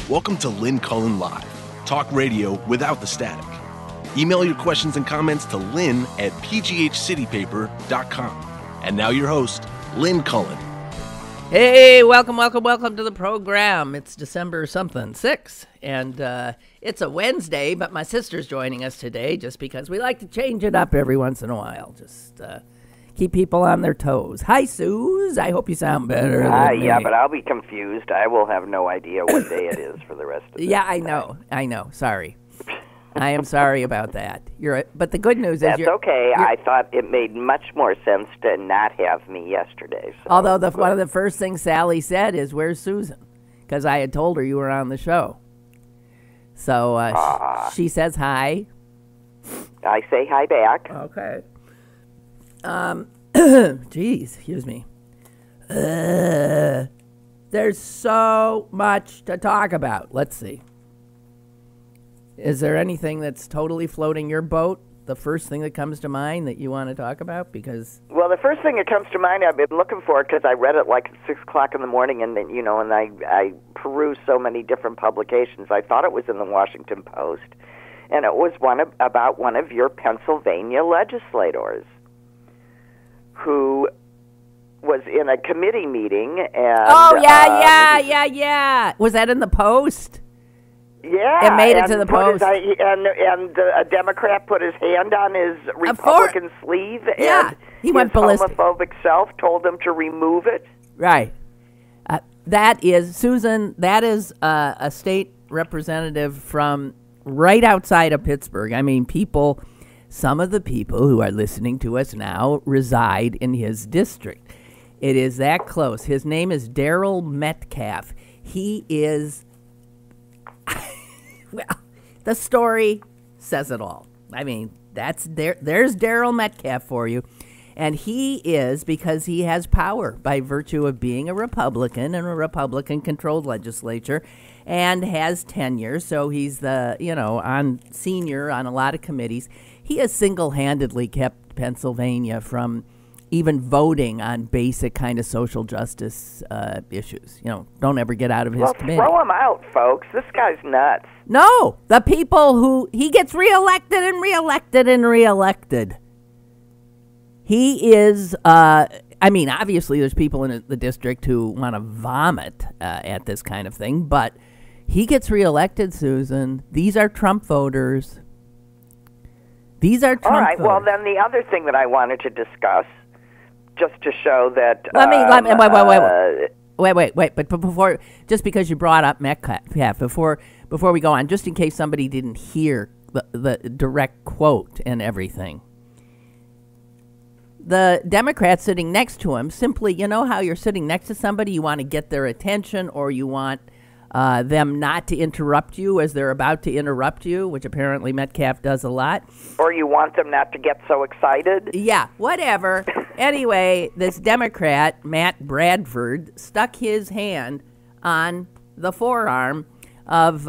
Welcome to Lynn Cullen Live, talk radio without the static. Email your questions and comments to lynn@pghcitypaper.com. And now your host, Lynn Cullen. Hey, welcome to the program. It's December 6th, and it's a Wednesday, but my sister's joining us today just because we like to change it up every once in a while. Just keep people on their toes. Hi, Suze. I hope you sound better than me. Yeah, but I'll be confused. I will have no idea what day it is for the rest of the Yeah, I know. Sorry. I am sorry about that. But the good news is that's okay. I thought it made much more sense to not have me yesterday. So. Although one of the first things Sally said is, "Where's Susan?" Because I had told her you were on the show. So she says hi. I say hi back. Okay. Geez, excuse me. There's so much to talk about. Let's see. Is there anything that's totally floating your boat? The first thing that comes to mind that you want to talk about? Well, the first thing that comes to mind, I've been looking for it because I read it like at 6 o'clock in the morning, and then, and I perused so many different publications. I thought it was in the Washington Post, and it was about one of your Pennsylvania legislators who was in a committee meeting. And, yeah. Was that in the Post? Yeah. It made it to the Post. A Democrat put his hand on his Republican sleeve, and he went ballistic. Homophobic self told him to remove it. Right. That is, Susan, a state representative from right outside of Pittsburgh. I mean, some of the people who are listening to us now reside in his district. It is that close. His name is Darrell Metcalf. He is, well, the story says it all. I mean, there's Darrell Metcalf for you. And he is, because he has power by virtue of being a Republican in a Republican-controlled legislature and has tenure. So he's senior on a lot of committees. He has single-handedly kept Pennsylvania from even voting on basic kind of social justice issues. Don't ever get out of his committee. Throw him out, folks. This guy's nuts. No, the people who he gets reelected and reelected and reelected. He is, obviously there's people in the district who want to vomit at this kind of thing, but he gets reelected, Susan. These are Trump voters. All right, well, then the other thing that I wanted to discuss, just to show that... Wait. But before, just because you brought up Metcalf, before we go on, just in case somebody didn't hear the direct quote and everything, the Democrat sitting next to him simply, how you're sitting next to somebody, you want to get their attention, or you want them not to interrupt you as they're about to interrupt you, which apparently Metcalf does a lot. Or you want them not to get so excited. Yeah, whatever. Anyway, this Democrat, Matt Bradford, stuck his hand on the forearm of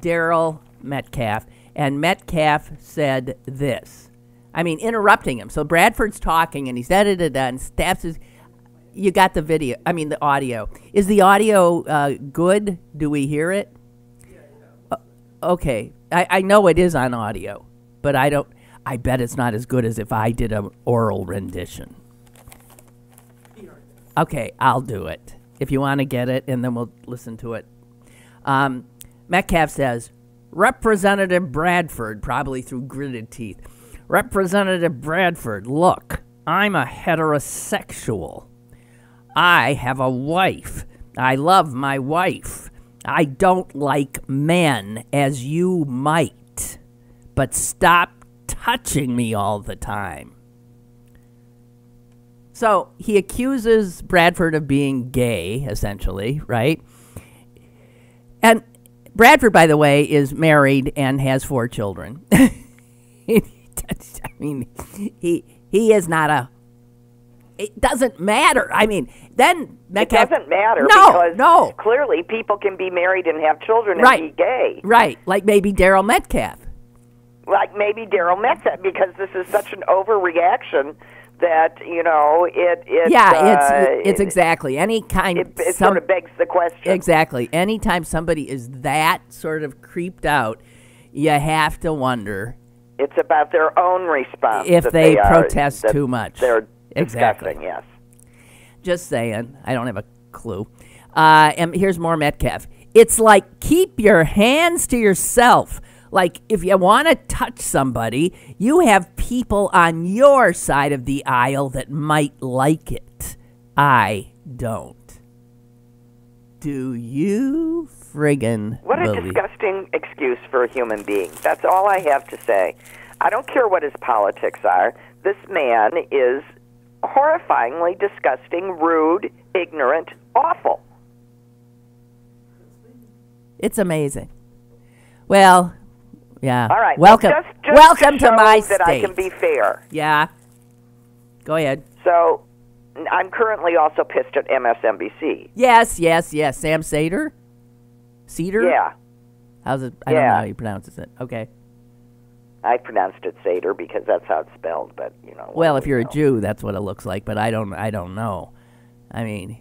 Darrell Metcalf, and Metcalf said this. Interrupting him. So Bradford's talking, and he's da-da-da-da, and stabs his... You got the video. The audio. Is the audio good? Do we hear it? Yeah. Okay. I know it is on audio, but I bet it's not as good as if I did an oral rendition. Okay, I'll do it. If you want to get it, and then we'll listen to it. Metcalf says, Representative Bradford, probably through gritted teeth. Representative Bradford, look, I'm a heterosexual. I have a wife. I love my wife. I don't like men, as you might. But stop touching me all the time. So he accuses Bradford of being gay, essentially, right? And Bradford, by the way, is married and has 4 children. He is not a... It doesn't matter. Then Metcalf... It doesn't matter because No. clearly people can be married and have children and be gay. Right, like maybe Darrell Metcalf. Because this is such an overreaction that, it's exactly any kind. It sort of begs the question. Exactly. Anytime somebody is that sort of creeped out, you have to wonder. It's about their own response. If they protest too much. They're exactly. disgusting, yes. Just saying. I don't have a clue. And here's more Metcalf. It's like keep your hands to yourself. Like if you want to touch somebody, you have people on your side of the aisle that might like it. I don't. Do you friggin' What a believe? disgusting excuse for a human being. That's all I have to say. I don't care what his politics are. This man is horrifyingly disgusting, rude, ignorant, awful. It's amazing. Well, yeah. All right. Welcome. Just Welcome to to my that state. I can be fair. Yeah. Go ahead. So, I'm currently also pissed at MSNBC. Yes. Sam Seder? Cedar? Yeah. How's it? I don't know how you pronounce it. Okay. I pronounced it Seder because that's how it's spelled, but, Well, if you're a Jew, that's what it looks like, but I don't know. I mean...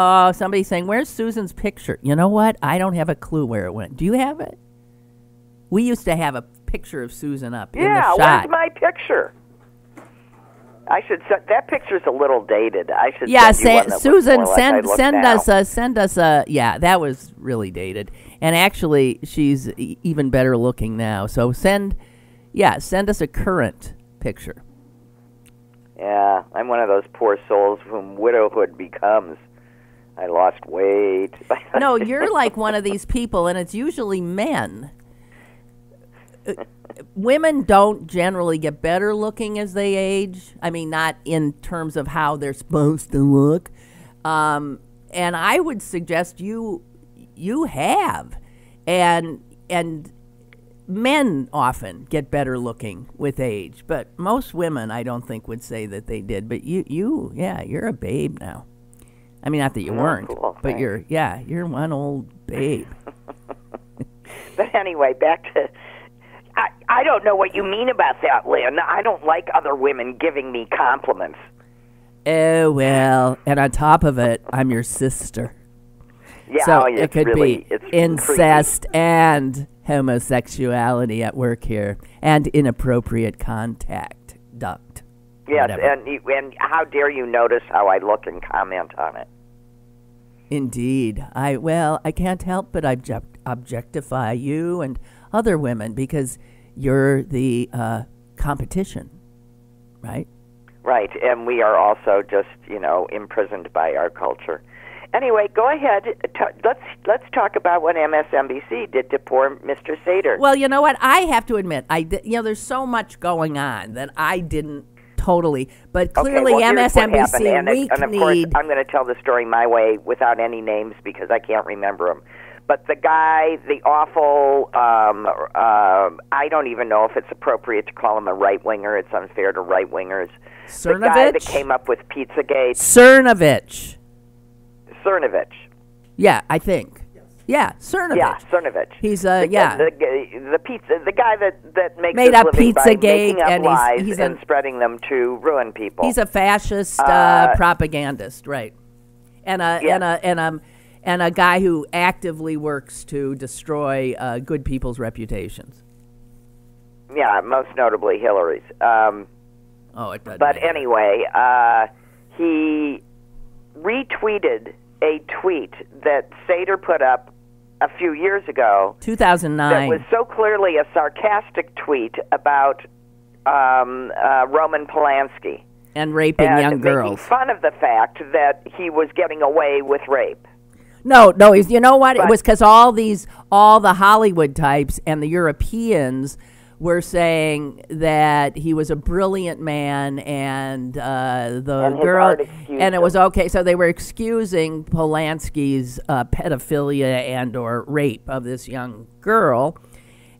Oh, somebody's saying, where's Susan's picture? You know what? I don't have a clue where it went. Do you have it? We used to have a picture of Susan up in the shot. Yeah, where's my picture? I should that picture's a little dated. I should Susan, send us a yeah, that was really dated. And actually she's even better looking now. So send us a current picture. Yeah, I'm one of those poor souls whom widowhood becomes. I lost weight. No, you're like one of these people, and it's usually men. Women don't generally get better looking as they age. I mean, not in terms of how they're supposed to look. And I would suggest you have. And men often get better looking with age. But most women, I don't think, would say that they did. But you're a babe now. I mean, not that you weren't, cool, but you're one old babe. But anyway, back to... I don't know what you mean about that, Lynn. I don't like other women giving me compliments. Oh, well, and on top of it, I'm your sister. Yeah, so it's it could really, be incest and homosexuality at work here, and inappropriate contact. Duct. Yes, whatever. and how dare you notice how I look and comment on it? Indeed. I can't help but objectify you and other women because you're the competition, right? Right, and we are also just, imprisoned by our culture. Anyway, go ahead. Let's talk about what MSNBC did to poor Mr. Seder. Well, you know what? I have to admit, there's so much going on that I didn't totally, but clearly MSNBC and of course, I'm going to tell the story my way without any names because I can't remember them. But the guy, the awful, I don't even know if it's appropriate to call him a right-winger. It's unfair to right-wingers. Cernovich? The guy that came up with Pizzagate. Cernovich. Yeah, I think. Yeah, Cernovich. Yeah, Cernovich. He's the guy that makes made his up living by Pizzagate, making up and lies he's and spreading them to ruin people. He's a fascist propagandist, right? And a guy who actively works to destroy good people's reputations. Yeah, most notably Hillary's. It doesn't. But matter. anyway, he retweeted a tweet that Seder put up a few years ago. 2009. That was so clearly a sarcastic tweet about Roman Polanski. And raping young girls. Making fun of the fact that he was getting away with rape. No, you know what? It was because all the Hollywood types and the Europeans were saying that he was a brilliant man and girl, and it was okay. So they were excusing Polanski's pedophilia and or rape of this young girl.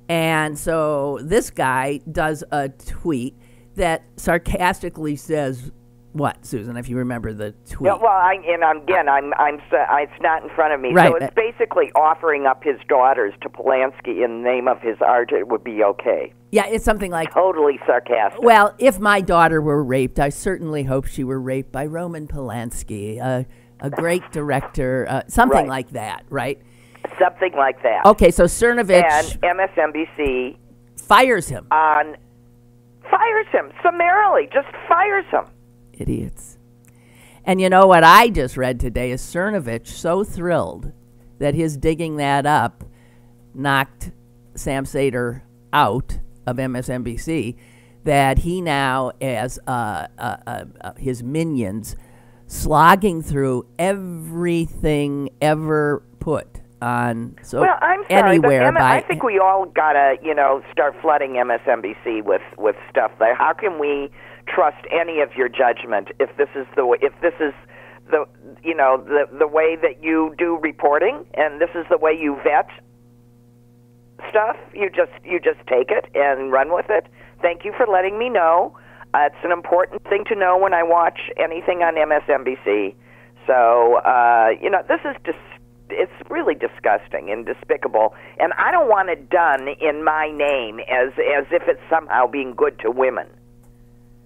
And so this guy does a tweet that sarcastically says, What, Susan? If you remember the tweet? Yeah, well, it's not in front of me. Right. So it's basically offering up his daughters to Polanski in the name of his art. It would be okay. Yeah, it's something like, Totally sarcastic. well, if my daughter were raped, I certainly hope she were raped by Roman Polanski, a great director, something Right. like that, right? Something like that. Okay, so Cernovich And MSNBC fires him. fires him summarily, just fires him. Idiots. And you know what I just read today is Cernovich so thrilled that his digging that up knocked Sam Sater out of MSNBC that he now, as his minions, slogging through everything ever put on Well, I'm sorry, anywhere but I think we all gotta, start flooding MSNBC with stuff. Like, how can we trust any of your judgment if this is the way that you do reporting, and this is the way you vet stuff? You just take it and run with it. Thank you for letting me know. It's an important thing to know when I watch anything on MSNBC. So, this is it's really disgusting and despicable, and I don't want it done in my name as if it's somehow being good to women.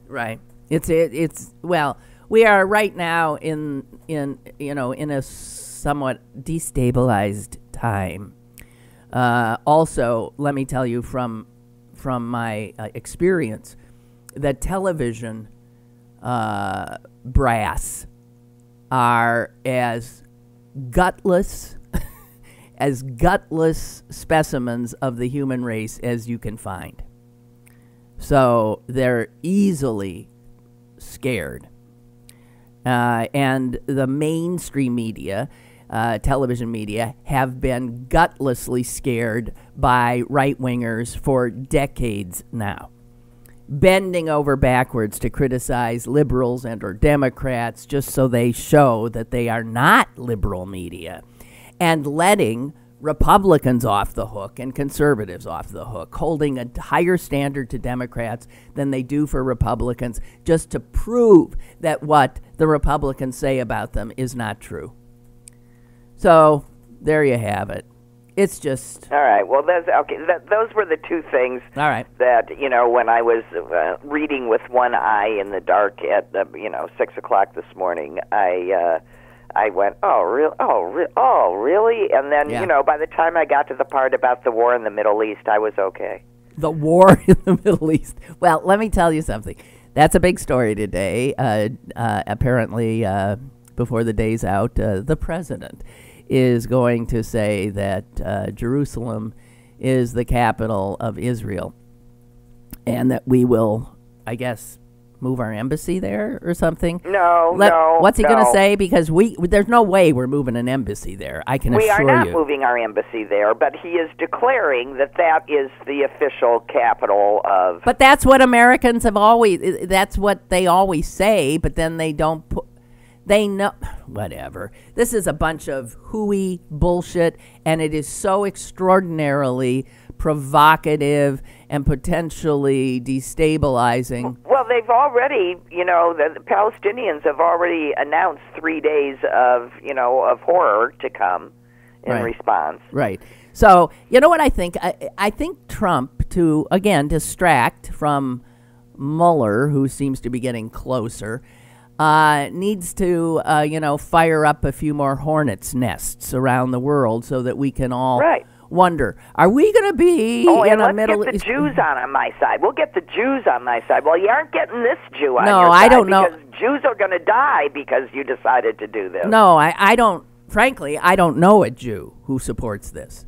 Right. It's well, we are right now in a somewhat destabilized time. Also, let me tell you from my experience that television brass are as gutless specimens of the human race as you can find. So they're easily scared. And the mainstream media, television media, have been gutlessly scared by right-wingers for decades now, bending over backwards to criticize liberals and or Democrats just so they show that they are not liberal media, and letting Republicans off the hook and conservatives off the hook, holding a higher standard to Democrats than they do for Republicans, just to prove that what the Republicans say about them is not true. So there you have it. It's just... All right. Well, those were the two things. All right. That, when I was reading with one eye in the dark at 6 o'clock this morning, I went, oh, really? And then, by the time I got to the part about the war in the Middle East, I was okay. The war in the Middle East. Well, let me tell you something. That's a big story today. Apparently, before the day's out, the president is going to say that Jerusalem is the capital of Israel, and that we will, I guess, move our embassy there or something. No. What's he going to say? Because there's no way we're moving an embassy there. I can assure you. We are not moving our embassy there, but he is declaring that is the official capital of... But that's what Americans have always... That's what they always say, but then they don't put... They know... Whatever. This is a bunch of hooey bullshit, and it is so extraordinarily provocative and potentially destabilizing. Well, they've already, the Palestinians have already announced 3 days of horror to come in response. Right. So, you know what I think? I think Trump, to, again, distract from Mueller, who seems to be getting closer, needs to, fire up a few more hornets' nests around the world so that we can all wonder, are we going to be in a Middle East? Let's get the Jews on my side. We'll get the Jews on my side. Well, you aren't getting this Jew on your side. No, I don't know. Because Jews are going to die because you decided to do this. No, I don't. Frankly, I don't know a Jew who supports this.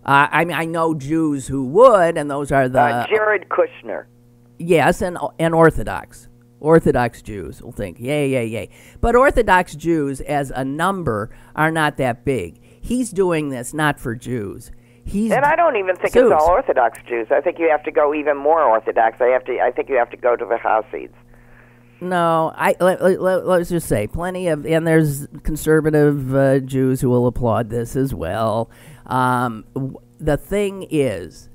I mean, I know Jews who would, and those are the... Jared Kushner. Yes, and Orthodox. Orthodox Jews will think, yay. But Orthodox Jews as a number are not that big. He's doing this not for Jews. And I don't even think it's all Orthodox Jews. I think you have to go even more Orthodox. I think you have to go to the Hasids. No, let's just say plenty of, and there's conservative Jews who will applaud this as well. The thing is,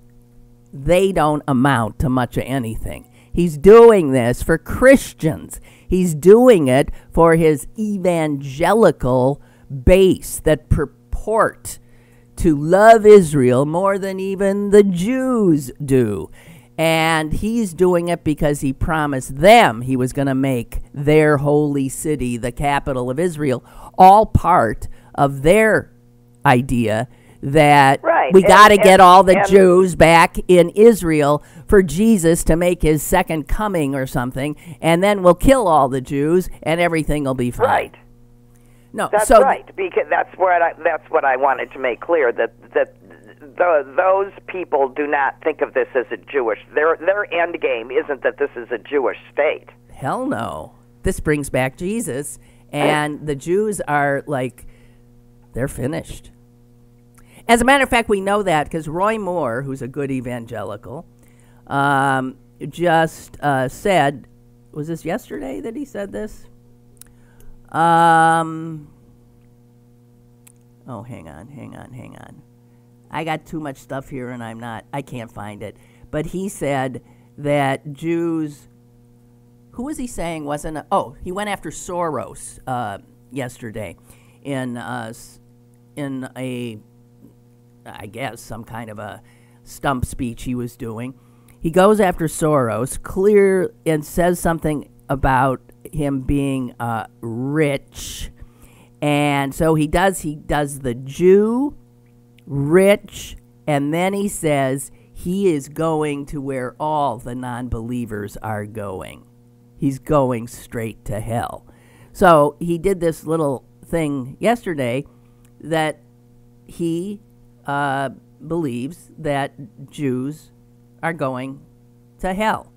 they don't amount to much of anything. He's doing this for Christians. He's doing it for his evangelical base that purport to love Israel more than even the Jews do. And he's doing it because he promised them he was going to make their holy city the capital of Israel, all part of their idea that we got to get all the Jews back in Israel for Jesus to make his second coming or something, and then we'll kill all the Jews and everything will be fine. Right. No, that's right, because that's what I wanted to make clear, that those people do not think of this as a Jewish. Their end game isn't that this is a Jewish state. Hell no. This brings back Jesus, and the Jews are like, they're finished. As a matter of fact, we know that because Roy Moore, who's a good evangelical, just said, was this yesterday that he said this? Oh, hang on. I got too much stuff here and I can't find it. But he said that Jews, who was he saying wasn't, he went after Soros yesterday in a, I guess, some kind of a stump speech he was doing. He goes after Soros, clear, and says something about him being rich. And so he does the Jew rich, and then he says he is going to where all the non-believers are going. He's going straight to hell. So he did this little thing yesterday that he believes that Jews are going to hell.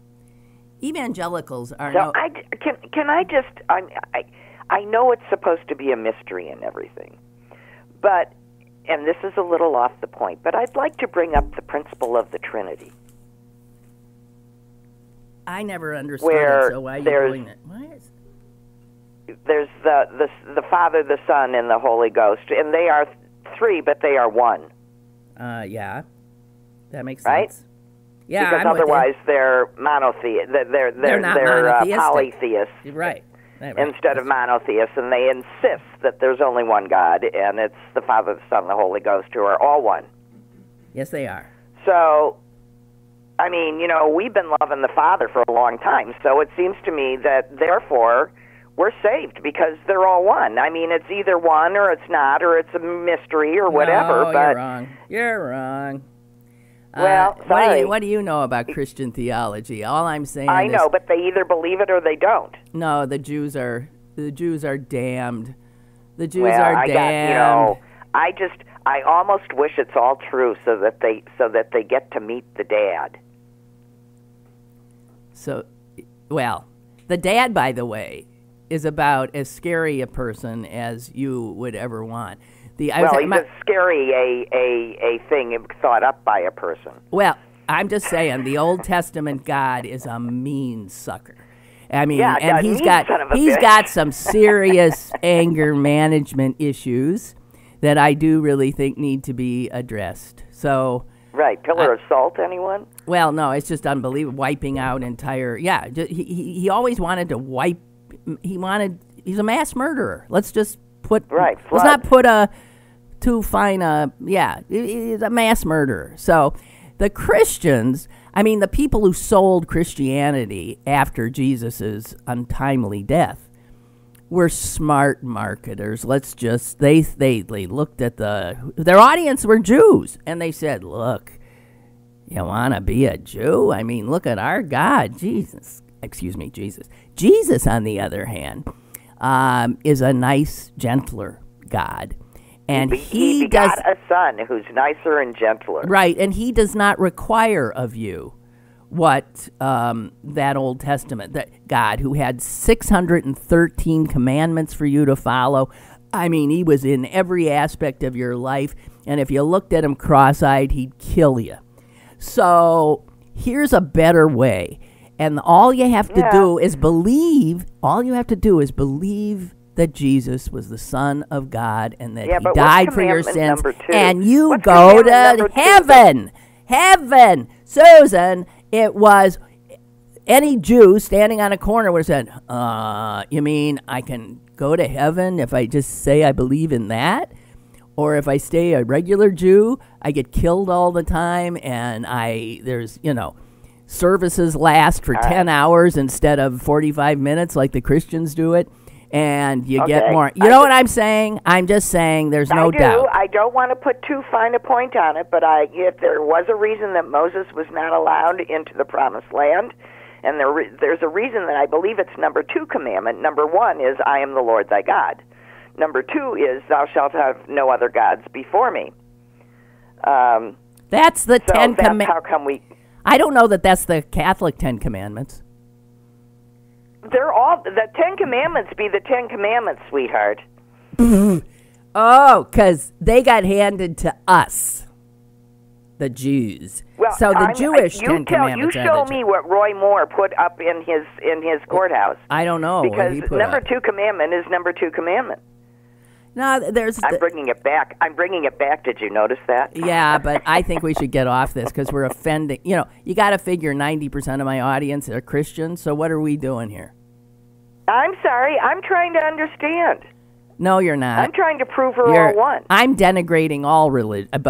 Evangelicals are can I just I know it's supposed to be a mystery and everything, but, and this is a little off the point, but I'd like to bring up the principle of the Trinity. I never understood it, so why are you doing it? There's the Father, the Son, and the Holy Ghost, and they are three, but they are one. Yeah, that makes right? sense. Yeah, because otherwise they're monotheists. They're not monotheistic. Polytheists. Right. Instead of monotheists, and they insist that there's only one God, and it's the Father, the Son, and the Holy Ghost, who are all one. Yes, they are. So, I mean, we've been loving the Father for a long time, so it seems to me that, therefore, we're saved because they're all one. I mean, it's either one or it's not, or it's a mystery or whatever. No, but you're wrong. You're wrong. Well, sorry. What do you know about Christian theology? All I'm saying I know, but they either believe it or they don't. No, the Jews are damned. The Jews are damned. I almost wish it's all true so that they get to meet the dad. So, well, the dad, by the way, is about as scary a person as you would ever want. He's a scary a thing thought up by a person. Well, I'm just saying, the Old Testament God is a mean sucker. I mean, yeah, and he's got some serious anger management issues that I do really think need to be addressed. So, right, pillar of salt, anyone? Well, no, it's just unbelievable, wiping out entire. Yeah, he always wanted to wipe. He's a mass murderer. Let's just put. Right. Let's not put too fine a. Yeah, he's a mass murderer. So, the Christians. I mean, the people who sold Christianity after Jesus' untimely death were smart marketers. Let's just, they looked at their audience were Jews, and they said, look, you want to be a Jew? I mean, look at our God, Jesus. Jesus, on the other hand, is a nice, gentler God. And he got a son who's nicer and gentler. Right, and he does not require of you what that Old Testament, that God who had 613 commandments for you to follow. I mean, he was in every aspect of your life, and if you looked at him cross-eyed, he'd kill you. So here's a better way, and all you have to do is believe. All you have to do is believe that Jesus was the Son of God and that he died for your sins, and you go to heaven. Heaven, Susan. It was any Jew standing on a corner would have said, you mean I can go to heaven if I just say I believe in that? Or if I stay a regular Jew, I get killed all the time, and there's, services last for 10 hours instead of 45 minutes like the Christians do it, and you get more. You know what I'm saying? I'm just saying there's no doubt. I don't want to put too fine a point on it, but if there was a reason that Moses was not allowed into the Promised Land, and there's a reason that I believe it's number 2 commandment. Number 1 is, I am the Lord thy God. Number 2 is, thou shalt have no other gods before me. That's the 10 commandments. How come we... I don't know that that's the Catholic 10 commandments. They're all... The 10 commandments be the 10 commandments, sweetheart. Oh, because they got handed to us, the Jews. Well, so the Jewish 10 commandments. You show me what Roy Moore put up in his courthouse. I don't know. Because number 2 commandment is number 2 commandment. No, I'm bringing it back. Did you notice that? Yeah, but I think we should get off this because we're offending. You got to figure 90% of my audience are Christians. So what are we doing here? I'm sorry. I'm trying to understand. No, you're not. I'm trying to prove we're all one. I'm denigrating all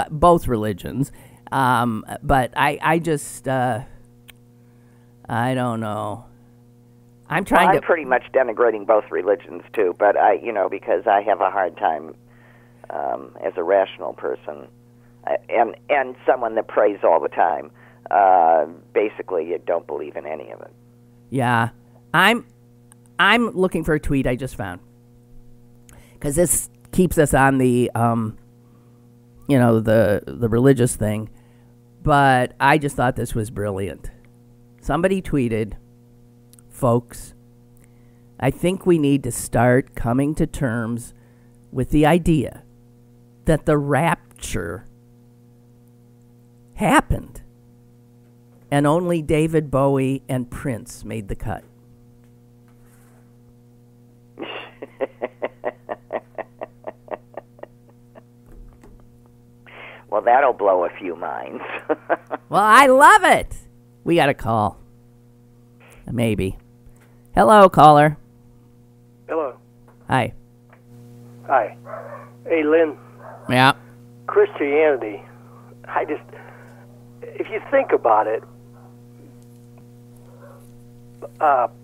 both religions. But I just I don't know. I'm pretty much denigrating both religions too, but because I have a hard time as a rational person and someone that prays all the time. Basically, you don't believe in any of it. Yeah, I'm looking for a tweet I just found because this keeps us on the the religious thing. But I just thought this was brilliant. Somebody tweeted, folks, I think we need to start coming to terms with the idea that the rapture happened and only David Bowie and Prince made the cut. Well, that'll blow a few minds. Well, I love it. We got a call. Maybe. Hello, caller. Hello. Hi. Hi. Hey, Lynn. Yeah. Christianity, if you think about it,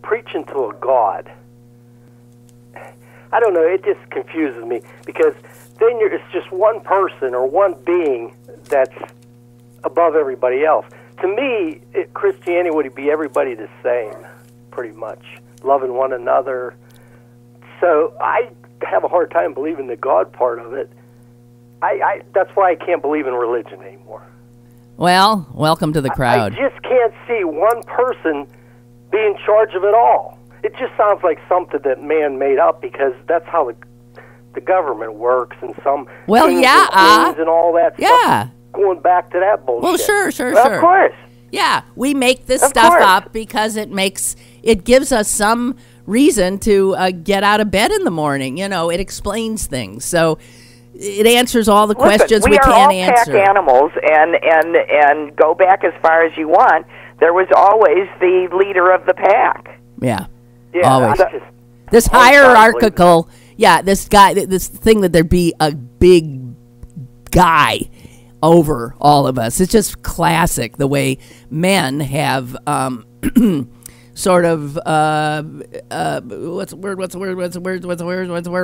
preaching to a God, I don't know, it just confuses me because then it's just one person or one being that's above everybody else. To me, Christianity would be everybody the same, pretty much, loving one another. So I have a hard time believing the God part of it. That's why I can't believe in religion anymore. Well, welcome to the crowd. I just can't see one person be in charge of it all. It just sounds like something that man made up because that's how the government works and some kings and queens and all that stuff. Going back to that bullshit. Well, sure. Of course. Yeah, we make this stuff up because it gives us some reason to get out of bed in the morning. It explains things. So it answers all the questions we can't answer. We are all pack animals, and go back as far as you want. There was always the leader of the pack. Yeah always. This hierarchical, this thing that there'd be a big guy over all of us. It's just classic the way men have sort of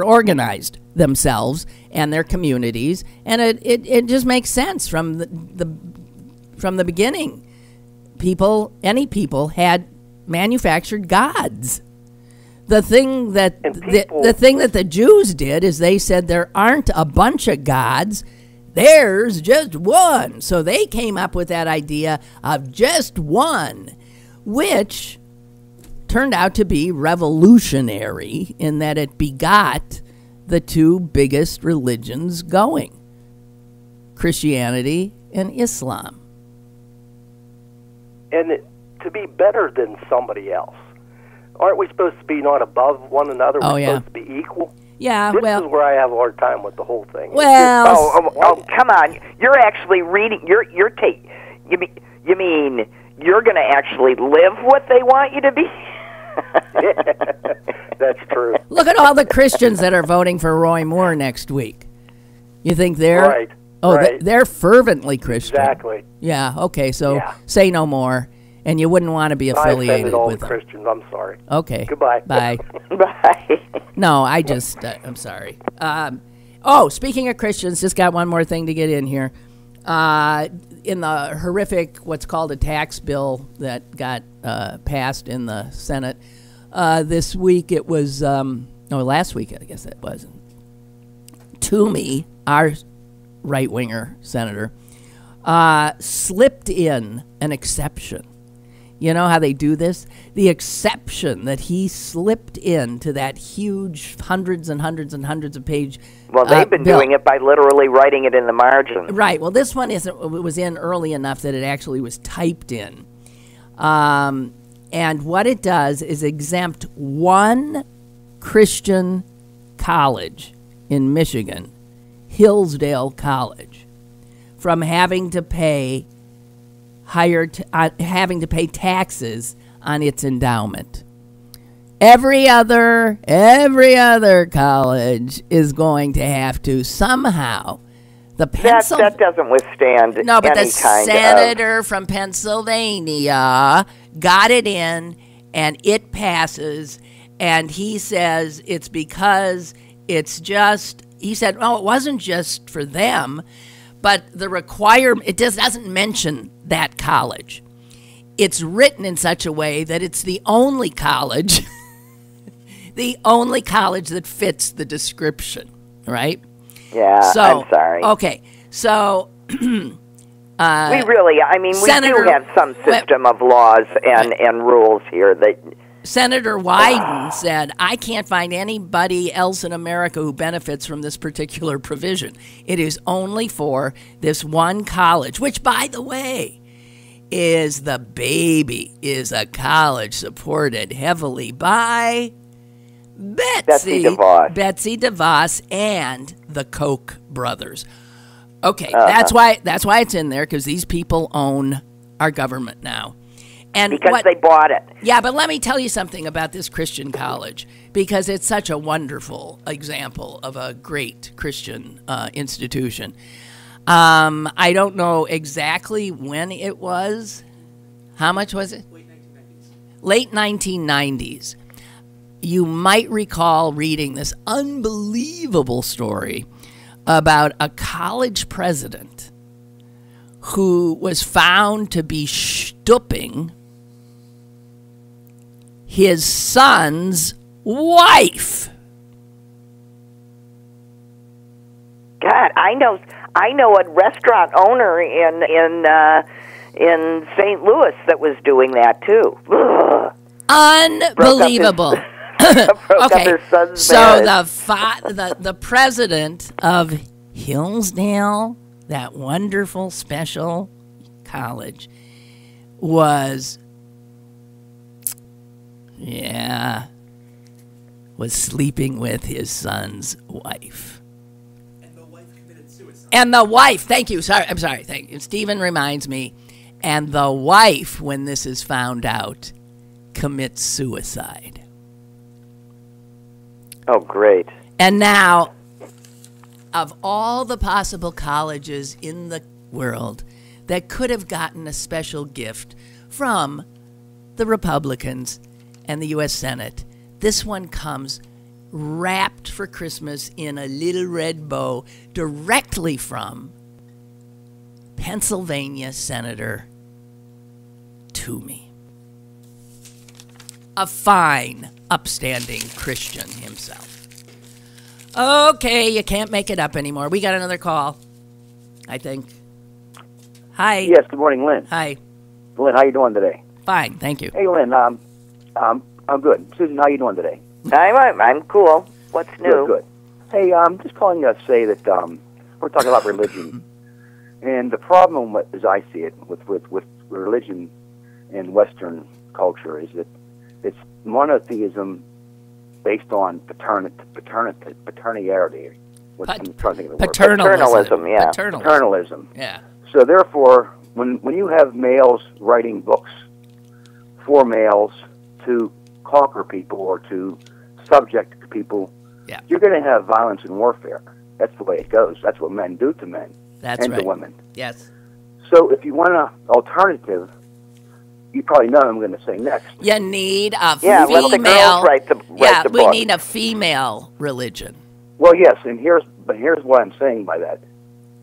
organized themselves and their communities, and it just makes sense from the beginning. Any people had manufactured gods. The thing that the Jews did is they said there aren't a bunch of gods. There's just one. So they came up with that idea of just one, which turned out to be revolutionary in that it begot the two biggest religions going, Christianity and Islam. And to be better than somebody else. Aren't we supposed to be not above one another? We're supposed to be equal? Yeah, this is where I have a hard time with the whole thing. Well, come on! You're actually reading. You mean you're going to actually live what they want you to be. That's true. Look at all the Christians that are voting for Roy Moore next week. You think they're Right. Oh, right. they're fervently Christian. Exactly. Yeah. Okay. So Yeah. say no more, and you wouldn't want to be I affiliated offended all with the them. Christians. I'm sorry. Okay. Goodbye. Bye. Bye. No, I'm sorry. Speaking of Christians, just got one more thing to get in here. In the horrific, what's called a tax bill that got passed in the Senate this week, it was, last week, I guess it was. Toomey, our right-winger senator, slipped in an exception. You know how they do this? The exception that he slipped into that huge hundreds and hundreds and hundreds of page Well, they've been bill. doing it by literally writing it in the margin. Right. Well, this one was in early enough that it actually was typed in. And what it does is exempt one Christian college in Michigan, Hillsdale College, from having to pay taxes on its endowment. Every other college is going to have to somehow. That doesn't withstand No, but any the kind senator from Pennsylvania got it in, and it passes, and he says it's because it's just, he said, it wasn't just for them, but the requirement, it doesn't mention that college. It's written in such a way that it's the only college, the only college that fits the description, right? Yeah, I'm sorry. Okay, so we do Senator, have some system of laws and rules here that. Senator Wyden said, I can't find anybody else in America who benefits from this particular provision. It is only for this one college, which, by the way, is a college supported heavily by Betsy DeVos and the Koch brothers. Okay, that's why it's in there, because these people own our government now. And because they bought it. Yeah, but let me tell you something about this Christian college, because it's such a wonderful example of a great Christian institution. I don't know exactly when it was. How much was it? Late 1990s. You might recall reading this unbelievable story about a college president who was found to be stooping his son's wife. God, I know a restaurant owner in St. Louis that was doing that too. Ugh. Unbelievable. Okay, so the president of Hillsdale, that wonderful special college, was sleeping with his son's wife. And the wife committed suicide. And the wife, thank you. I'm sorry. Thank you. Stephen reminds me. And the wife, when this is found out, commits suicide. Oh, great. And now, of all the possible colleges in the world that could have gotten a special gift from the Republicans and the U.S. Senate, this one comes wrapped for Christmas in a little red bow directly from Pennsylvania Senator Toomey. A fine, upstanding Christian himself. Okay, you can't make it up anymore. We got another call, I think. Hi. Yes, good morning, Lynn. Hi. Lynn, how you doing today? Fine, thank you. Hey, Lynn, I'm good. Susan, how you doing today? I'm cool. What's new? Good. Hey, I'm just calling to say that we're talking about religion, and the problem, as I see it, with religion in Western culture is that it's monotheism based on paternity. I'm trying to think of the word. Paternalism, yeah. Paternalism. Yeah. So therefore, when you have males writing books for males to conquer people or to subject people, Yeah. you're going to have violence and warfare. That's the way it goes. That's what men do to men That's and right. to women. Yes. So if you want an alternative, you probably know I'm going to say next. You need a Yeah, female. let the girls write the we book. need a female religion. Well, yes, and here's what I'm saying by that.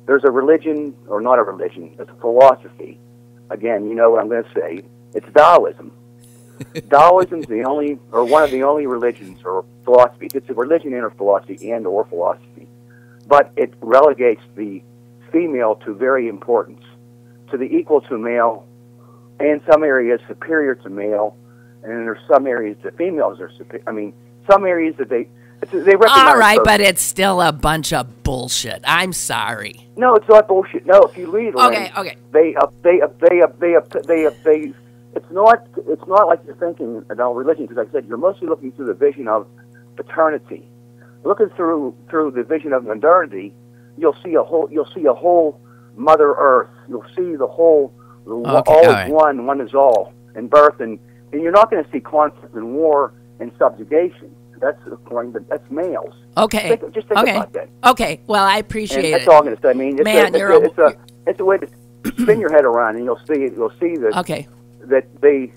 There's a religion, or not a religion, it's a philosophy. Again, you know what I'm going to say. It's Taoism. Taoism's one of the only religions or philosophies. It's a religion and a philosophy or philosophy. But it relegates the female to very importance, to the equal to male, and some areas superior to male, and then there's some areas the females are superior. I mean, some areas that they recognize. All right, those. but it's still a bunch of bullshit. I'm sorry. No, it's not bullshit. No, if you read Okay. It's not like you're thinking about religion, because like I said, you're mostly looking through the vision of paternity. Looking through the vision of modernity, you'll see a whole Mother Earth. You'll see the whole all is one is all in birth, and you're not going to see conflict and war and subjugation. That's males. Okay. Just think about that. Okay. Well, I appreciate And that's it. all I'm going to say. I mean, it's a way to spin your head around, and you'll see that Okay. that they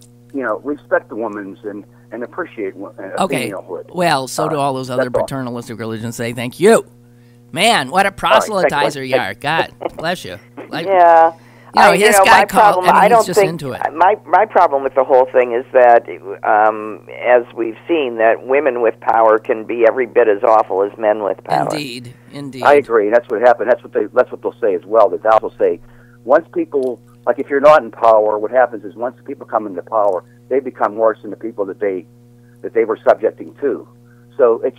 respect the woman's and appreciate Okay. femalehood. Well, so do all those other That's all. paternalistic religions say thank you. Man, what a proselytizer you are. God bless you. Yeah. This guy my called. problem, I mean, I don't he's just think into it. my problem with the whole thing is that, as we've seen, that women with power can be every bit as awful as men with power. Indeed. I agree. That's what happened. That's what they'll say as well. They'll also say, once people, like if you're not in power, what happens is once people come into power, they become worse than the people that they were subjecting to. So it's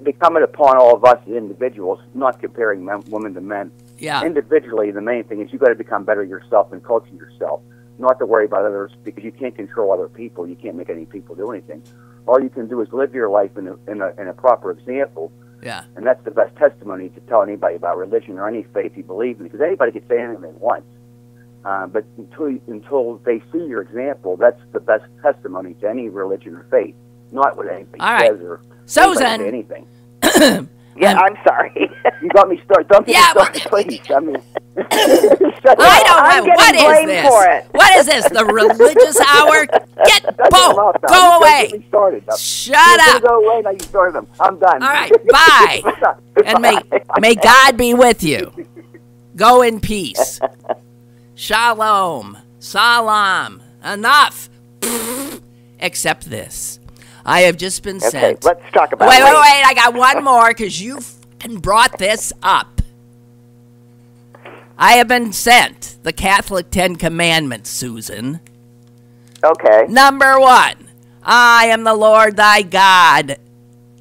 becoming upon all of us as individuals, not comparing women to men. Yeah. Individually, the main thing is you got to become better yourself and culture yourself, not to worry about others, because you can't control other people. You can't make any people do anything. All you can do is live your life in a proper example. Yeah. And that's the best testimony to tell anybody about religion or any faith you believe in, because anybody can say anything they want. But until they see your example, that's the best testimony to any religion or faith, not what anybody says or Susan. say anything. Yeah, I'm sorry. You got me started. Don't get me started, please. I mean, I don't know. What is this? For it. What is this? The religious hour? Go away. Get me started. Shut up. Go away. Now you started them. I'm done. All right. Bye. And may God be with you. Go in peace. Shalom. Salam. Enough. Except this. I have just been sent. Okay, let's talk about Wait. I got one more because you fucking brought this up. I have been sent the Catholic 10 Commandments, Susan. Okay. Number 1, I am the Lord thy God.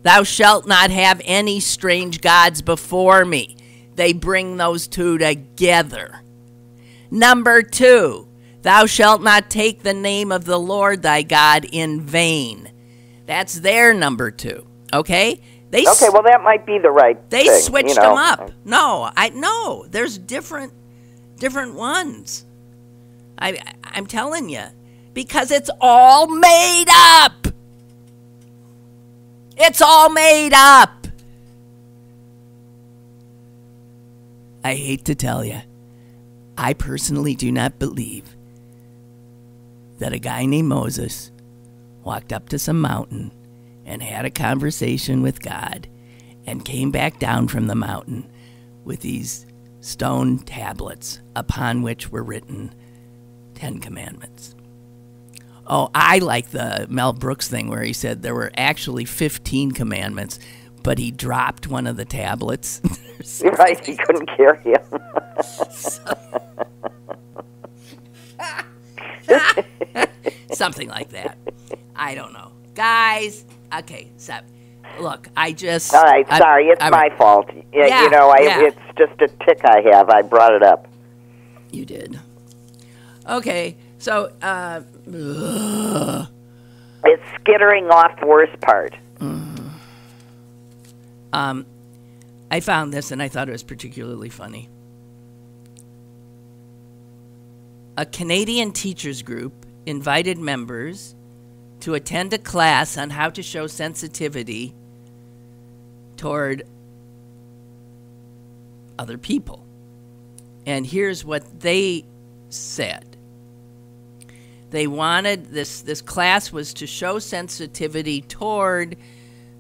Thou shalt not have any strange gods before me. They bring those two together. Number 2, thou shalt not take the name of the Lord thy God in vain. That's their number 2. Okay? Okay, well, that might be the right They thing, switched them up. No, there's different ones. I'm telling you, because it's all made up. It's all made up. I hate to tell you, I personally do not believe that a guy named Moses walked up to some mountain and had a conversation with God and came back down from the mountain with these stone tablets upon which were written 10 Commandments. Oh, I like the Mel Brooks thing where he said there were actually 15 commandments, but he dropped one of the tablets. Right, he couldn't carry him. Something like that. I don't know. Guys, okay, so look, I just... All right, sorry, it's my fault. It's just a tick I have. I brought it up. You did. Okay, so, It's skittering off the worst part. I found this and I thought it was particularly funny. a Canadian teachers group invited members to attend a class on how to show sensitivity toward other people. And here's what they said. They wanted this class was to show sensitivity toward,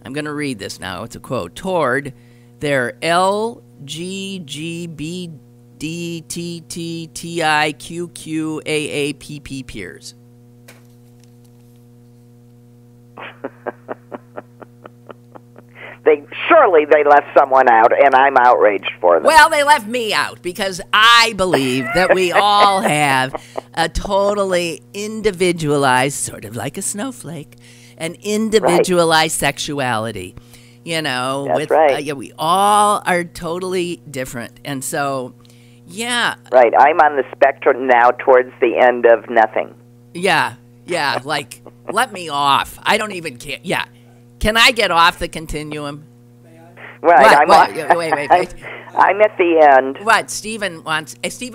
I'm going to read this now, it's a quote, toward their LGBTTTIQQAAPP peers. They left someone out, and I'm outraged for them. Well, they left me out because I believe that we all have a totally individualized, sort of like a snowflake, an individualized sexuality. You know, That's right. We all are totally different, and so, yeah. Right, I'm on the spectrum now towards the end of nothing. Yeah, like, let me off. I don't even care. Yeah. Can I get off the continuum? Right, Wait. I'm at the end. What? Stephen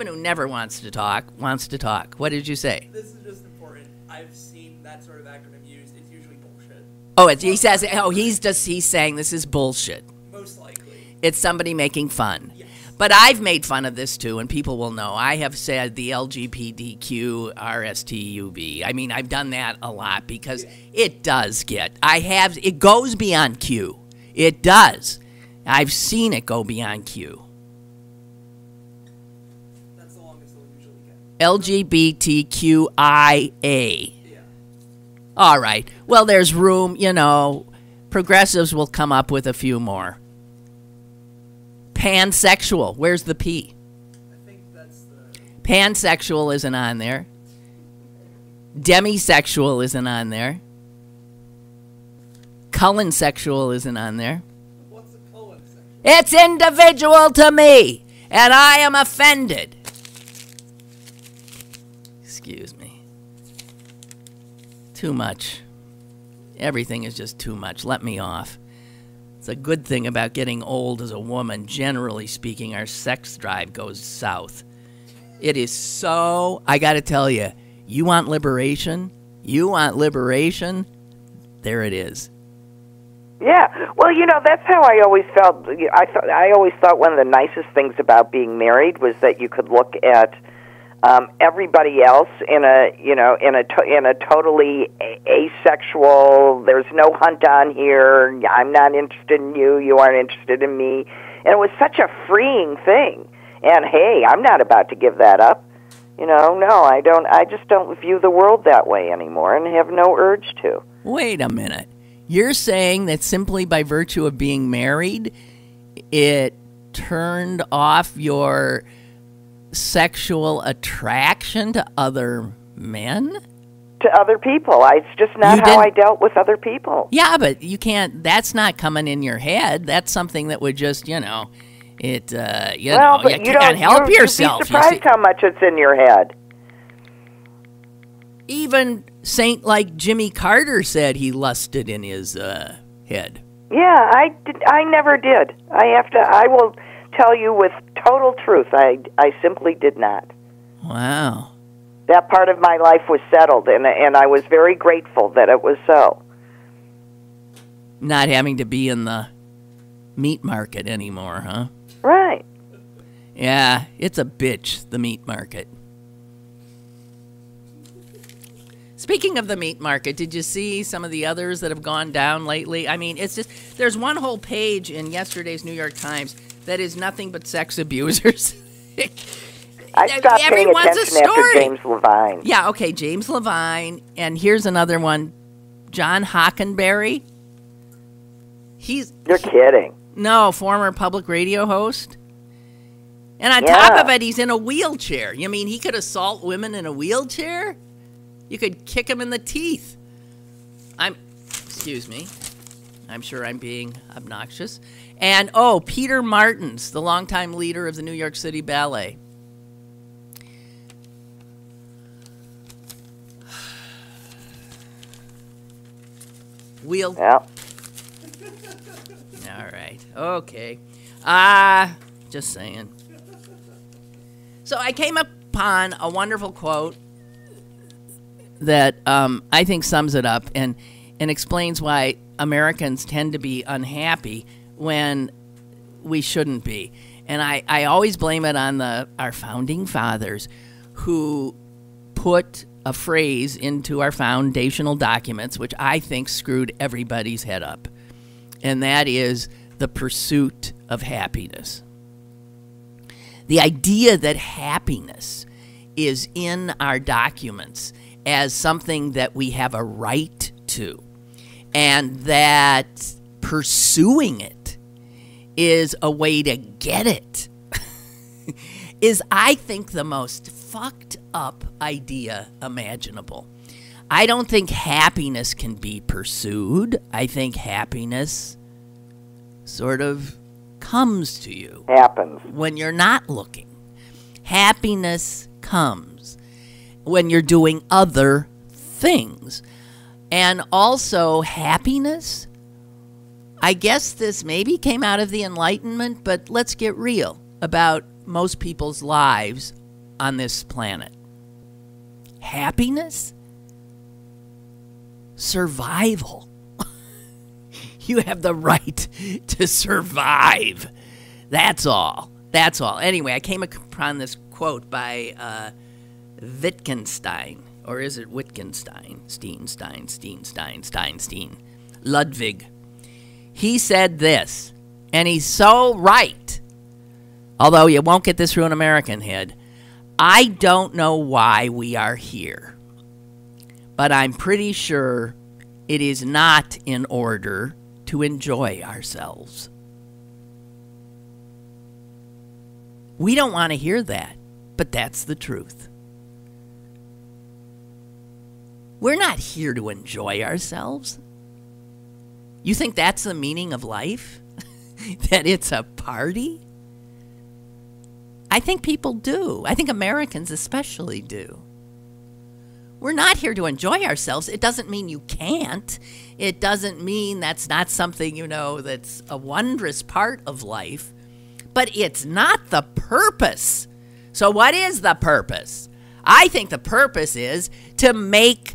who never wants to talk. What did you say? This is just important. I've seen that sort of acronym used. It's usually bullshit. He's saying this is bullshit. Most likely. It's somebody making fun. Yes. But I've made fun of this too, and people will know. I have said the LGBTQ RSTUV. I mean, I've done that a lot because it does get. It goes beyond Q. It does. I've seen it go beyond Q. That's the longest they'll usually get. LGBTQIA. Yeah. All right. Well, there's room, progressives will come up with a few more. Pansexual. Where's the P? I think that's the... Pansexual isn't on there. Demisexual isn't on there. Cullen sexual isn't on there. What's the Cullen section? It's individual to me, and I am offended. Excuse me. Too much. Everything is just too much. Let me off. It's a good thing about getting old as a woman. Generally speaking, our sex drive goes south. It is so, I got to tell you, you want liberation? There it is. Yeah, well, that's how I always felt. I always thought one of the nicest things about being married was that you could look at everybody else in a totally asexual. There's no hunt on here. I'm not interested in you. You aren't interested in me. And it was such a freeing thing. And hey, I'm not about to give that up. No, I don't. I just don't view the world that way anymore, and have no urge to. Wait a minute. You're saying that simply by virtue of being married, it turned off your sexual attraction to other men? To other people. It's just not how I dealt with other people. Yeah, but you can't, that's not coming in your head. That's something that would just, you can't help yourself. You'd be surprised how much it's in your head. Even Saint like Jimmy Carter said he lusted in his head. Yeah, I never did. I will tell you with total truth, I simply did not. Wow. That part of my life was settled, and I was very grateful that it was so. Not having to be in the meat market anymore, huh? Right. Yeah, it's a bitch, the meat market. Speaking of the meat market, did you see some of the others that have gone down lately? I mean, it's just, there's one whole page in yesterday's New York Times that is nothing but sex abusers. I stopped paying attention after James Levine. Yeah, okay, James Levine. And here's another one, John Hockenberry. You're kidding. No, former public radio host. And on top of it, he's in a wheelchair. You mean he could assault women in a wheelchair? You could kick him in the teeth. Excuse me. I'm sure I'm being obnoxious. And, Peter Martins, the longtime leader of the New York City Ballet. Yeah. All right. Okay. Just saying. So I came upon a wonderful quote that I think sums it up and explains why Americans tend to be unhappy when we shouldn't be. And I always blame it on our founding fathers who put a phrase into our foundational documents, which I think screwed everybody's head up. And that is the pursuit of happiness. The idea that happiness is in our documents as something that we have a right to, and that pursuing it is a way to get it, is, I think, the most fucked up idea imaginable. I don't think happiness can be pursued. I think happiness sort of comes to you. Happens. When you're not looking. Happiness comes when you're doing other things. And also happiness, I guess this maybe came out of the Enlightenment, but let's get real about most people's lives on this planet. Happiness? Survival. You have the right to survive. That's all. That's all. Anyway, I came upon this quote by Wittgenstein, or is it Wittgenstein? Steinstein. Ludwig. He said this, and he's so right, although you won't get this through an American head. I don't know why we are here, but I'm pretty sure it is not in order to enjoy ourselves. We don't want to hear that, but that's the truth. We're not here to enjoy ourselves. You think that's the meaning of life? That it's a party? I think people do. I think Americans especially do. We're not here to enjoy ourselves. It doesn't mean you can't. It doesn't mean that's not something, that's a wondrous part of life. But it's not the purpose. So what is the purpose? I think the purpose is to make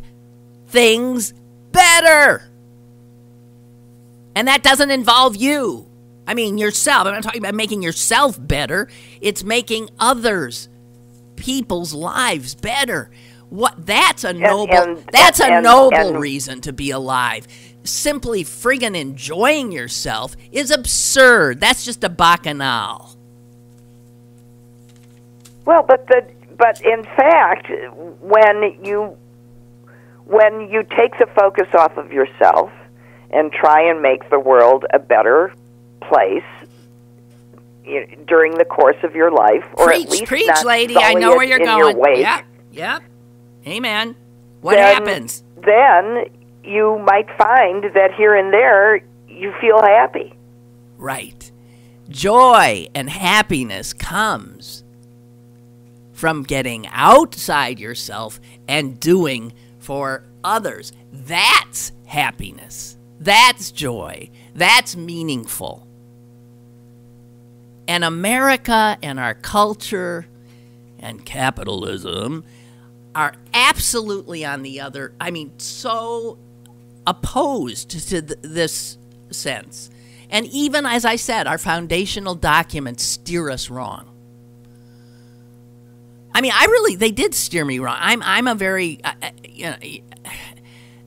things better. And that doesn't involve you. I mean, yourself. I'm not talking about making yourself better. It's making others, people's lives better. That's a noble reason to be alive. Simply friggin' enjoying yourself is absurd. That's just a bacchanal. Well, but in fact, when you take the focus off of yourself and try and make the world a better place during the course of your life, or at least preach, not lady. I know where you're going. Yep. Amen. What happens? Then you might find that here and there you feel happy. Right. Joy and happiness comes from getting outside yourself and doing for others. That's happiness. That's joy. That's meaningful. And America and our culture and capitalism are absolutely on the other, so opposed to this sense. And even, as I said, our foundational documents steer us wrong. They did steer me wrong. I'm a very,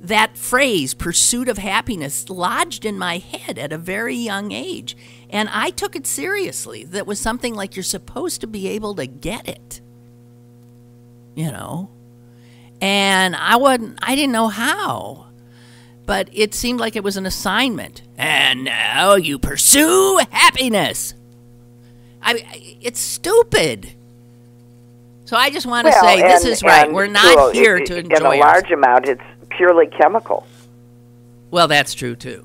that phrase, pursuit of happiness, lodged in my head at a very young age. And I took it seriously. That was something like you're supposed to be able to get it. And I didn't know how. But it seemed like it was an assignment. And now you pursue happiness. It's stupid. So I just want to say this is right. We're not here to enjoy in a large amount, it's purely chemical. Well, that's true, too.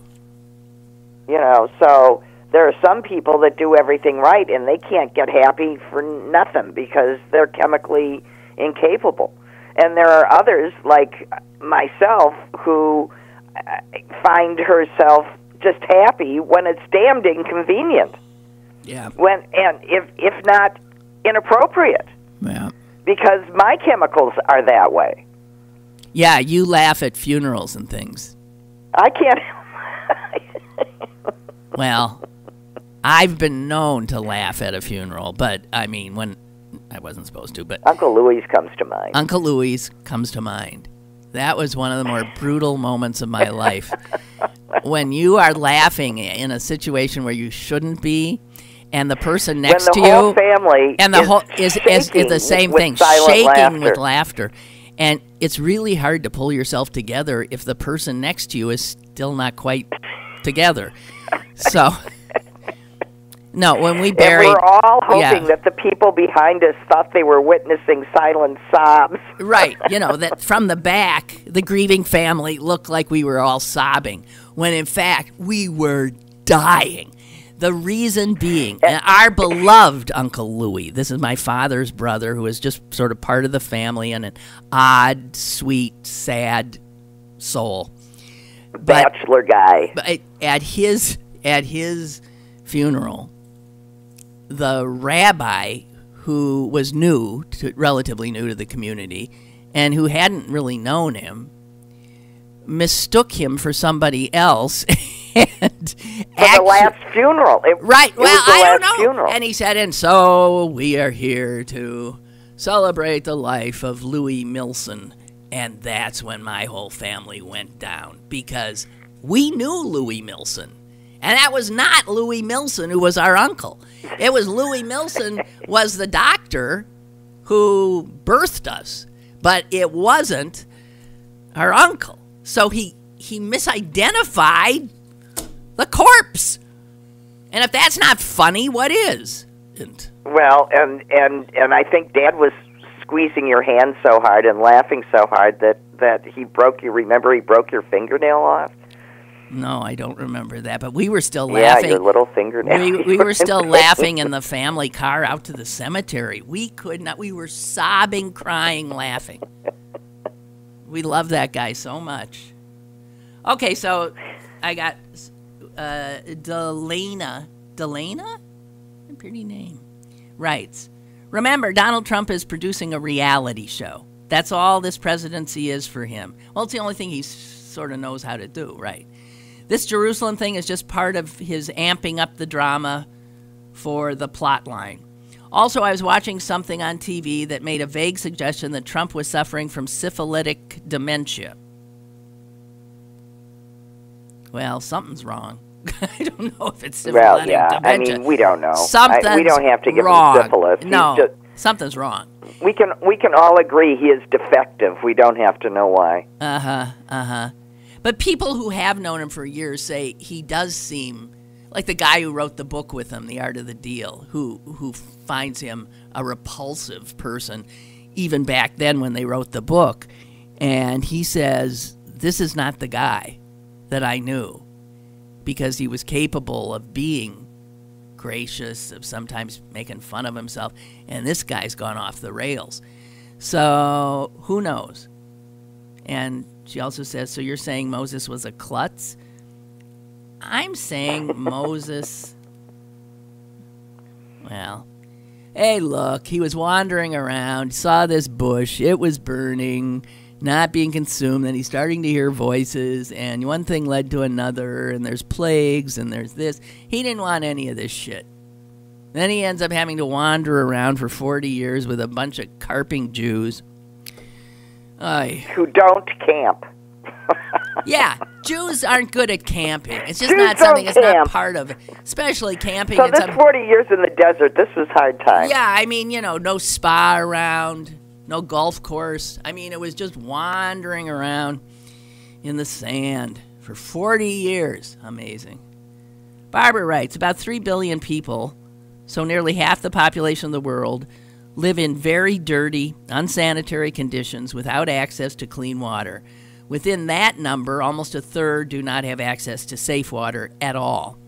So there are some people that do everything right, and they can't get happy for nothing because they're chemically incapable. And there are others, like myself, who find herself just happy when it's damned inconvenient. Yeah. If not inappropriate. Yeah. because my chemicals are that way. Yeah, you laugh at funerals and things. I can't. Well, I've been known to laugh at a funeral, but I mean, when I wasn't supposed to, but Uncle Louis comes to mind. Uncle Louis comes to mind. That was one of the more brutal moments of my life. When you are laughing in a situation where you shouldn't be, and the person next to you, when the whole family and the whole is the same thing, shaking with laughter. And it's really hard to pull yourself together if the person next to you is still not quite together. So, no, when we buried... And we're all hoping that the people behind us thought they were witnessing silent sobs. Right, that from the back, the grieving family looked like we were all sobbing, when in fact, we were dying. The reason being, our beloved Uncle Louis, this is my father's brother, who is just sort of part of the family and an odd, sweet, sad soul. Bachelor guy. But at his funeral, the rabbi, who was relatively new to the community, and who hadn't really known him, mistook him for somebody else. And the last funeral. Right. It Well, was the I don't last know. Funeral. And he said, and so we are here to celebrate the life of Louis Milson. And that's when my whole family went down, because we knew Louis Milson. And that was not Louis Milson, who was our uncle. It was Louis Milson was the doctor who birthed us. But it wasn't our uncle. So he misidentified the corpse. And if that's not funny, what is? Well, and I think Dad was squeezing your hand so hard and laughing so hard that he broke your fingernail off? No, I don't remember that, but we were still laughing. Yeah, your little fingernail. We were still laughing in the family car out to the cemetery. We could not. We were sobbing, crying, laughing. We love that guy so much. Okay, so I got Delana, a pretty name, writes, remember, Donald Trump is producing a reality show. That's all this presidency is for him. Well, it's the only thing he sort of knows how to do, right? This Jerusalem thing is just part of his amping up the drama for the plot line. Also, I was watching something on TV that made a vague suggestion that Trump was suffering from syphilitic dementia. Well, something's wrong. I don't know if it's syphilitic dementia. I mean, we don't know. Something's we don't have to give wrong. him syphilis. No, something's wrong. We can all agree he is defective. We don't have to know why. But people who have known him for years say he does seem like the guy who wrote the book with him, The Art of the Deal, who finds him a repulsive person, even back then when they wrote the book. And he says, this is not the guy that I knew, because he was capable of being gracious, of sometimes making fun of himself, and this guy's gone off the rails. So, who knows? And she also says, so you're saying Moses was a klutz? I'm saying Moses, well, hey, look, he was wandering around, saw this bush, it was burning, not being consumed, then he's starting to hear voices, and one thing led to another, and there's plagues, and there's this. He didn't want any of this shit. Then he ends up having to wander around for 40 years with a bunch of carping Jews. Who don't camp. Yeah, Jews aren't good at camping. It's just Jews not something, it's camp. not part of it. Especially camping. So this 40 years in the desert, this was hard time. Yeah, I mean, no spa around, no golf course. I mean, it was just wandering around in the sand for 40 years. Amazing. Barbara writes, about 3 billion people, so nearly half the population of the world, live in very dirty, unsanitary conditions without access to clean water. Within that number, almost a third do not have access to safe water at all.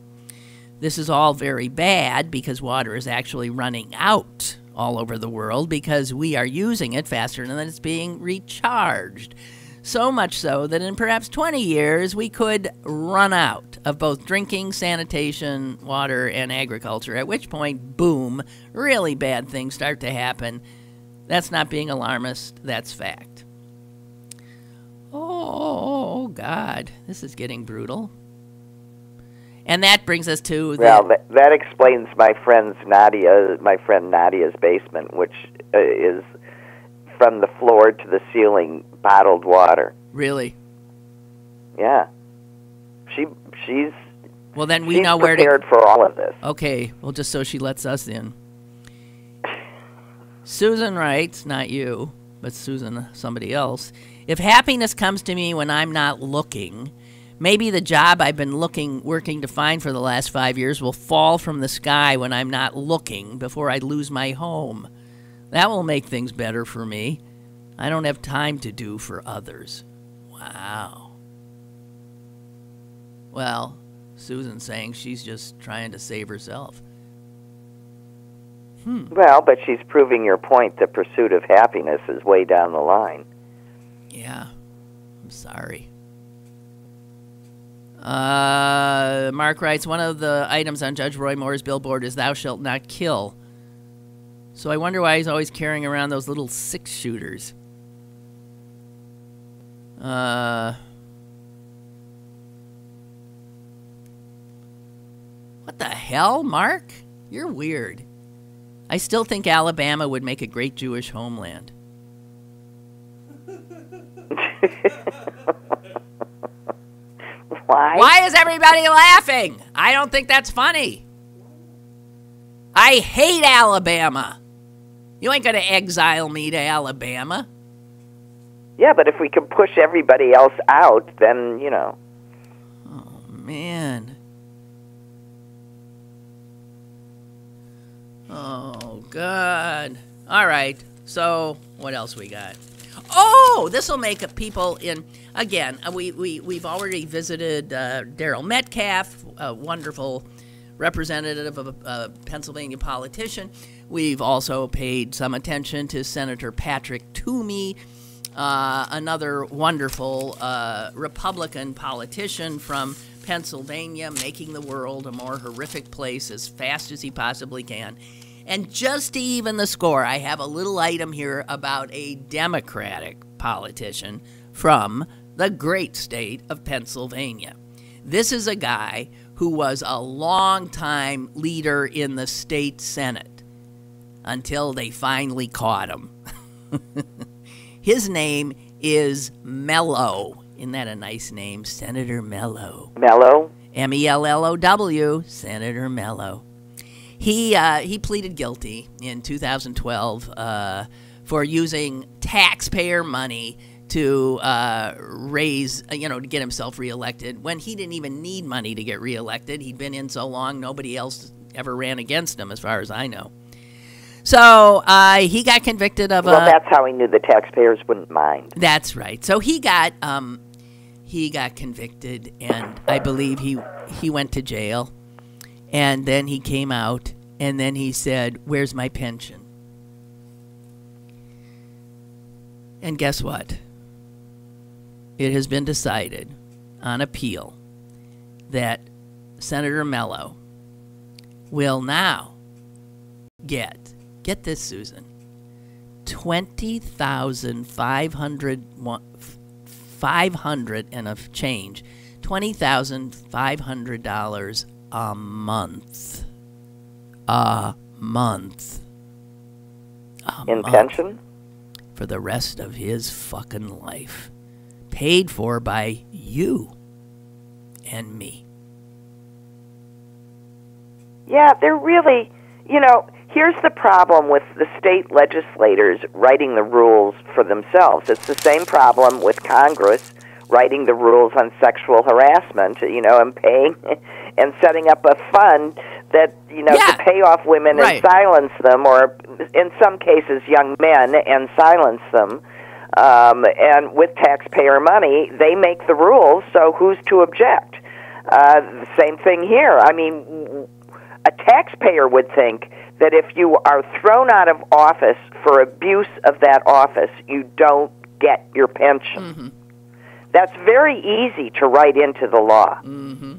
This is all very bad because water is actually running out all over the world because we are using it faster than it's being recharged. So much so that in perhaps 20 years, we could run out of both drinking, sanitation, water, and agriculture, at which point, boom, really bad things start to happen That's not being alarmist. That's fact. Oh, God. This is getting brutal. And that brings us to Well, that explains my friend Nadia's basement, which is from the floor to the ceiling, bottled water. Really? Yeah. She's well, then we know where to prepared for all of this. Okay, well, just so she lets us in. Susan writes, not you, but Susan, somebody else. If happiness comes to me when I'm not looking, maybe the job I've been working to find for the last 5 years will fall from the sky when I'm not looking before I lose my home. That will make things better for me. I don't have time to do for others. Wow. Well, Susan's saying she's just trying to save herself. Well, but she's proving your point. The pursuit of happiness is way down the line. Yeah. I'm sorry. Mark writes, one of the items on Judge Roy Moore's billboard is thou shalt not kill. So I wonder why he's always carrying around those little 6-shooters. What the hell, Mark? You're weird. I still think Alabama would make a great Jewish homeland. Why? Why is everybody laughing? I don't think that's funny. I hate Alabama. You ain't going to exile me to Alabama. Yeah, but if we can push everybody else out, then, you know. Oh, man. Oh, God. All right. So, what else we got? Oh, this will make people in... Again, we've already visited Daryl Metcalf, a wonderful representative of a Pennsylvania politician. We've also paid some attention to Senator Patrick Toomey, another wonderful Republican politician from Pennsylvania, making the world a more horrific place as fast as he possibly can. And just to even the score, I have a little item here about a Democratic politician from the great state of Pennsylvania. This is a guy who was a longtime leader in the state Senate until they finally caught him. His name is Mello. Isn't that a nice name? Senator Mello. Mello? M-E-L-L-O-W, Senator Mello. He pleaded guilty in 2012 for using taxpayer money to raise, to get himself reelected when he didn't even need money to get reelected. He'd been in so long, nobody else ever ran against him, as far as I know. So he got convicted of Well, that's how he knew the taxpayers wouldn't mind. That's right. So he got convicted, and I believe he went to jail. And then he came out, and then he said, "Where's my pension?" And guess what? It has been decided on appeal that Senator Mello will now get this, Susan, $20,500 and a change, $20,500 a month. In pension? For the rest of his fucking life. Paid for by you and me. Yeah, they're really, here's the problem with the state legislators writing the rules for themselves. It's the same problem with Congress writing the rules on sexual harassment, and paying and setting up a fund that, to pay off women and silence them, or in some cases young men, and silence them. And with taxpayer money, they make the rules, so who's to object? The same thing here. I mean, a taxpayer would think that if you are thrown out of office for abuse of that office, you don't get your pension. Mm-hmm. That's very easy to write into the law. Mm-hmm.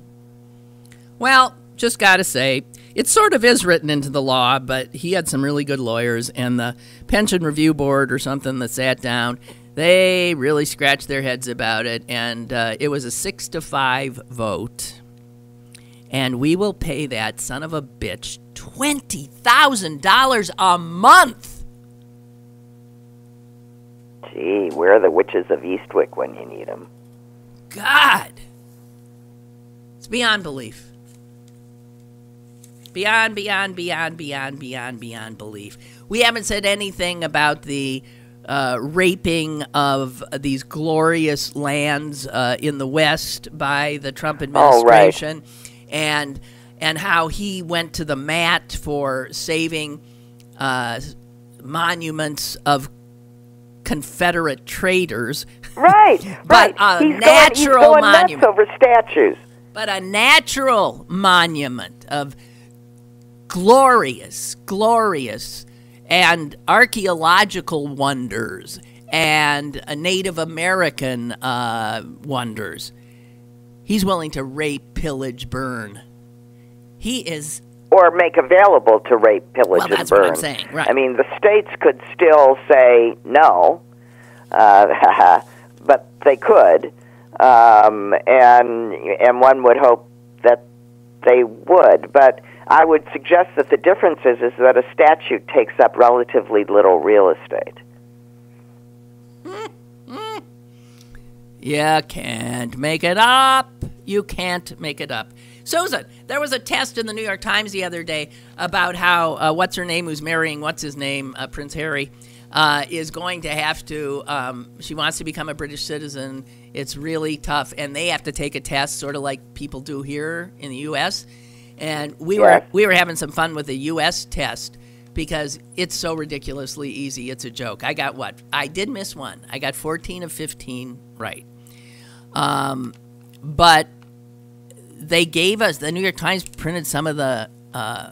Well, just got to say, It sort of is written into the law, but he had some really good lawyers, and the Pension Review Board or something that sat down, they really scratched their heads about it, and it was a 6-5 vote. And we will pay that son of a bitch $20,000 a month. Gee, where are the witches of Eastwick when you need them? God. It's beyond belief. Beyond belief. We haven't said anything about the raping of these glorious lands in the West by the Trump administration. Oh, right. And how he went to the mat for saving monuments of Confederate traitors. Right, But right. a He's natural going monument. nuts over statues. But a natural monument of glorious and archaeological wonders and Native American wonders. He's willing to rape, pillage, burn. He is... Or make available to rape, pillage, and burn. That's what I'm saying, right. I mean, the states could still say no, but they could, and one would hope that they would. But I would suggest that the difference is that a statue takes up relatively little real estate. You can't make it up. You can't make it up. Susan, there was a test in the New York Times the other day about how what's-her-name, who's marrying what's-his-name, Prince Harry, is going to have to, she wants to become a British citizen. It's really tough, and they have to take a test, sort of like people do here in the U.S., and we were having some fun with the U.S. test because it's so ridiculously easy. It's a joke. I got what? I did miss one. I got 14 of 15 right. But they gave us, the New York Times printed some of the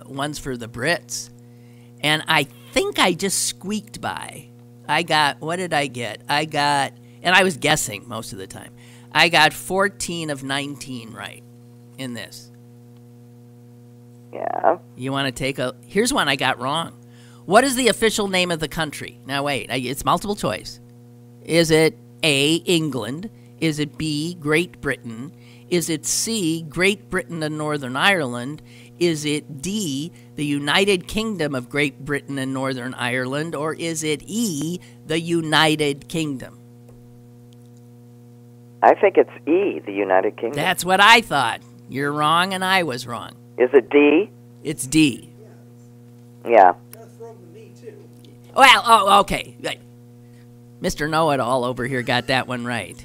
ones for the Brits, and I think I just squeaked by. I got, what did I get? I got, and I was guessing most of the time, I got 14 of 19 right in this. Yeah. You want to take a, here's one I got wrong. What is the official name of the country? Now wait, it's multiple choice. Is it A, England? Is it B, Great Britain? Is it C, Great Britain and Northern Ireland? Is it D, the United Kingdom of Great Britain and Northern Ireland? Or is it E, the United Kingdom? I think it's E, the United Kingdom. That's what I thought. You're wrong and I was wrong. Is it D? It's D. Yeah. That's wrong with me, too. Well, oh, okay. Right. Mr. Know-It-All over here got that one right.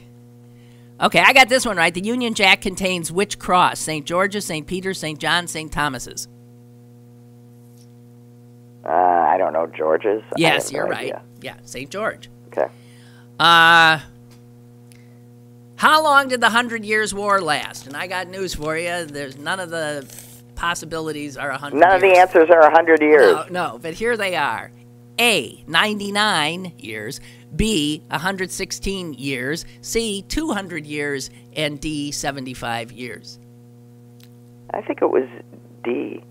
Okay, I got this one right. The Union Jack contains which cross? St. George's, St. Peter's, St. John's, St. Thomas's? I don't know, George's? Yes, you're right. Yeah, St. George. Okay. How long did the 100 Years' War last? And I got news for you. There's none of the possibilities are 100 years. None of the answers are 100 years. No, but here they are. A, 99 years. B, 116 years. C, 200 years. And D, 75 years. I think it was D.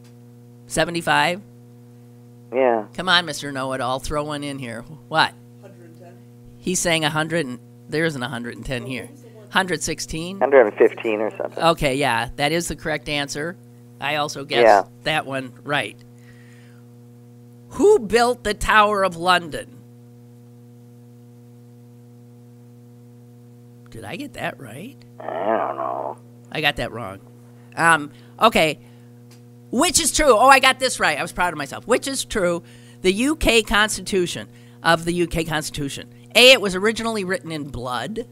75? Yeah. Come on, Mr. Know-It-All. Throw one in here. What? 110. He's saying 100, and there isn't 110 here. 116? 115 or something. Okay, yeah, that is the correct answer. I also guessed that one right. Who built the Tower of London? Did I get that right? I don't know. I got that wrong. Okay. Which is true? Oh, I got this right. I was proud of myself. Which is true? The UK Constitution, of the UK Constitution. A, it was originally written in blood.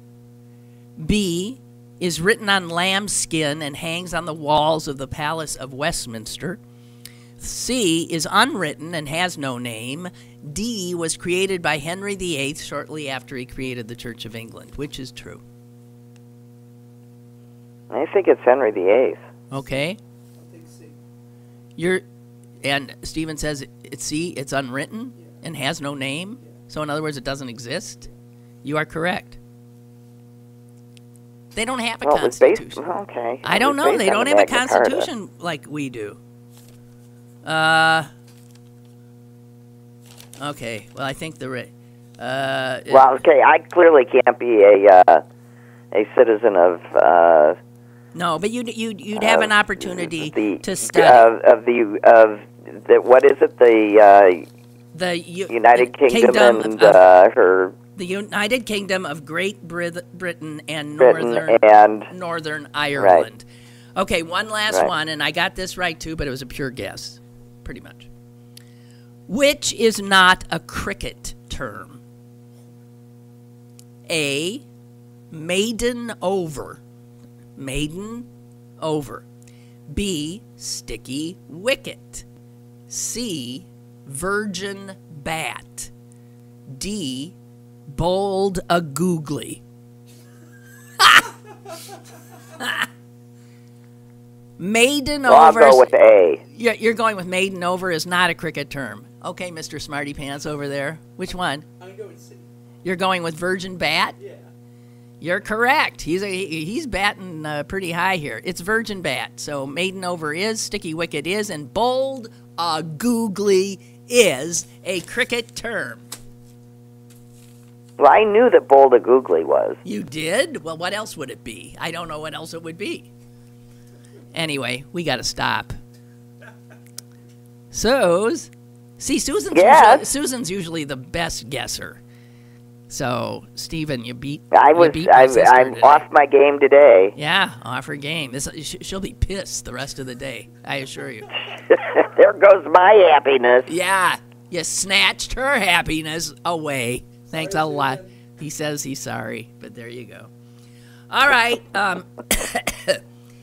B, is written on lambskin and hangs on the walls of the Palace of Westminster. C, is unwritten and has no name. D, was created by Henry VIII shortly after he created the Church of England. Which is true? I think it's Henry VIII. Okay. I think C. And Stephen says it's C, it's unwritten and has no name. So in other words, it doesn't exist. You are correct. They don't have a constitution. Okay. I don't know. They don't have a constitution like we do. Okay. Well, I think Well, okay, I clearly can't be a citizen of no, but you'd have an opportunity to study of the what is it, the United Kingdom and her the United Kingdom of Great Britain and Northern Ireland. Right. Okay, one last one, and I got this right too, but it was a pure guess, pretty much. Which is not a cricket term? A, maiden over. Maiden over. B, sticky wicket. C, virgin bat. D, bold a googly. Maiden over. I'll go with A. You're going with maiden over is not a cricket term. Okay, Mr. Smarty Pants over there. Which one? I'm going with C. You're going with virgin bat? Yeah. You're correct. He's batting pretty high here. It's virgin bat. So maiden over is, sticky wicket is, and bold a googly is a cricket term. Well, I knew that bold a googly was. You did? Well, what else would it be? I don't know what else it would be. Anyway, we got to stop. Susan's usually the best guesser. So, Stephen, you beat. I'm off my game today. Yeah, off her game. She'll be pissed the rest of the day. I assure you. There goes my happiness. Yeah, you snatched her happiness away. Thanks a lot. He says he's sorry, but there you go. All right.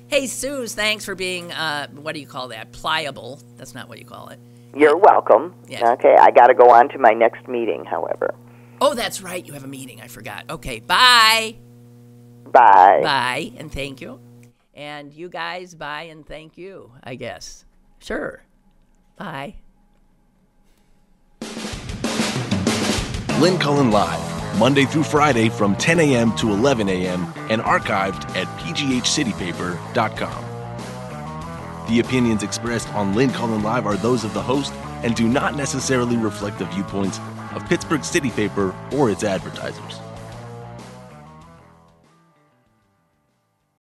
Hey, Suze, thanks for being, what do you call that? Pliable. That's not what you call it. You're welcome. Yes. Okay, I got to go on to my next meeting, however. Oh, that's right. You have a meeting. I forgot. Okay, bye. Bye. Bye, and thank you. And you guys, bye and thank you, I guess. Sure. Bye. Lynn Cullen Live, Monday through Friday from 10 a.m. to 11 a.m. and archived at pghcitypaper.com. The opinions expressed on Lynn Cullen Live are those of the host and do not necessarily reflect the viewpoints of Pittsburgh City Paper or its advertisers.